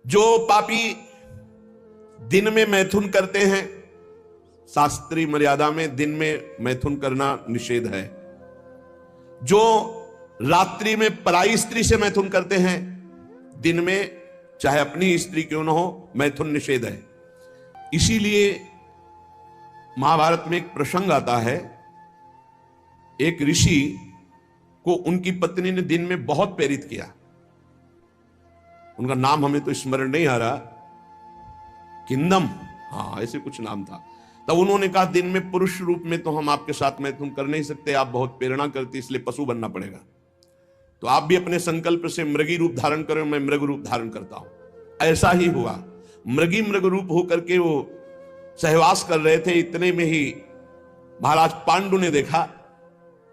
जो पापी दिन में मैथुन करते हैं, शास्त्रीय मर्यादा में दिन में मैथुन करना निषेध है। जो रात्रि में पराई स्त्री से मैथुन करते हैं, दिन में चाहे अपनी स्त्री क्यों न हो, मैथुन निषेध है। इसीलिए महाभारत में एक प्रसंग आता है, एक ऋषि को उनकी पत्नी ने दिन में बहुत प्रेरित किया। उनका नाम हमें तो स्मरण नहीं आ रहा, किंदम, हाँ ऐसे कुछ नाम था। तब उन्होंने कहा दिन में पुरुष रूप में तो हम आपके साथ मैथुन कर नहीं सकते, आप बहुत प्रेरणा करती, इसलिए पशु बनना पड़ेगा। तो आप भी अपने संकल्प से मृगी रूप धारण करें, मैं मृग रूप धारण करता हूं। ऐसा ही हुआ, मृग रूप होकर के वो सहवास कर रहे थे। इतने में ही महाराज पांडु ने देखा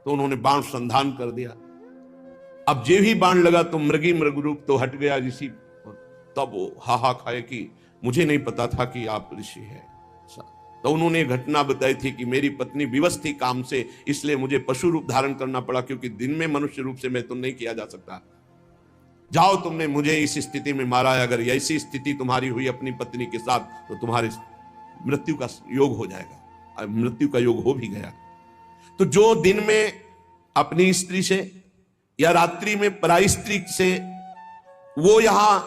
तो उन्होंने बाण संधान कर दिया। अब जे ही बाण लगा तो मृग रूप तो हट गया ऋषि। तब वो हाहा खाए कि मुझे नहीं पता था कि आप ऋषि हैं। तो उन्होंने घटना बताई थी कि मेरी पत्नी विवश थी काम से, इसलिए मुझे पशु रूप धारण करना पड़ा, क्योंकि दिन में मनुष्य रूप से मैथुन नहीं किया जा सकता। जाओ, तुमने मुझे इस स्थिति में मारा है, अगर ऐसी स्थिति तुम्हारी हुई अपनी पत्नी के साथ तो तुम्हारी मृत्यु का योग हो जाएगा। मृत्यु का योग हो भी गया। तो जो दिन में अपनी स्त्री से या रात्रि में पराई स्त्री से, वो यहां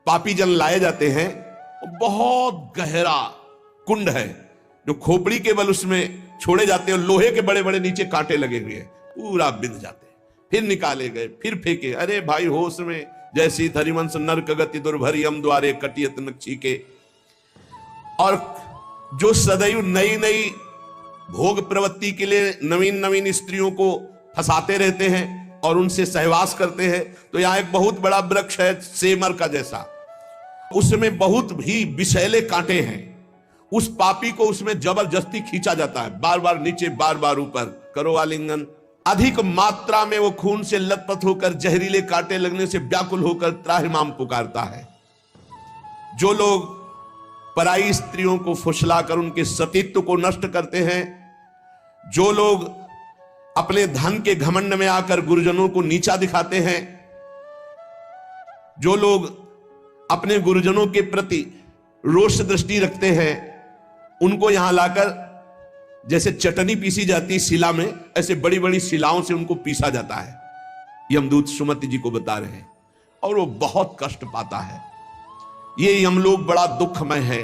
पापी जन लाए जाते हैं। बहुत गहरा कुंड है जो खोपड़ी के बल उसमें छोड़े जाते हैं, और लोहे के बड़े बड़े नीचे कांटे लगे हुए हैं, पूरा बिंध जाते हैं। फिर निकाले गए, फिर फेंके। अरे भाई होश में, जैसी धरिवंश नरक गति दुर्भरी हम द्वारे कटियत नक्षी के। और जो सदैव नई नई भोग प्रवृत्ति के लिए नवीन नवीन स्त्रियों को फंसाते रहते हैं और उनसे सहवास करते हैं, तो यहां एक बहुत बड़ा वृक्ष है सेमर का जैसा, उसमें बहुत ही विषैले कांटे हैं। उस पापी को उसमें जबरदस्ती खींचा जाता है, बार बार नीचे बार बार ऊपर, करो आलिंगन। अधिक मात्रा में वो खून से लथपथ होकर, जहरीले कांटे लगने से व्याकुल होकर त्राहिमाम पुकारता है। जो लोग पराई स्त्रियों को फुसलाकर उनके सतीत्व को नष्ट करते हैं, जो लोग अपने धन के घमंड में आकर गुरुजनों को नीचा दिखाते हैं, जो लोग अपने गुरुजनों के प्रति रोष दृष्टि रखते हैं, उनको यहां लाकर जैसे चटनी पीसी जाती शिला में, ऐसे बड़ी बड़ी शिलाओं से उनको पीसा जाता है। यमदूत सुमति जी को बता रहे हैं, और वो बहुत कष्ट पाता है। ये यमलोक बड़ा दुखमय है।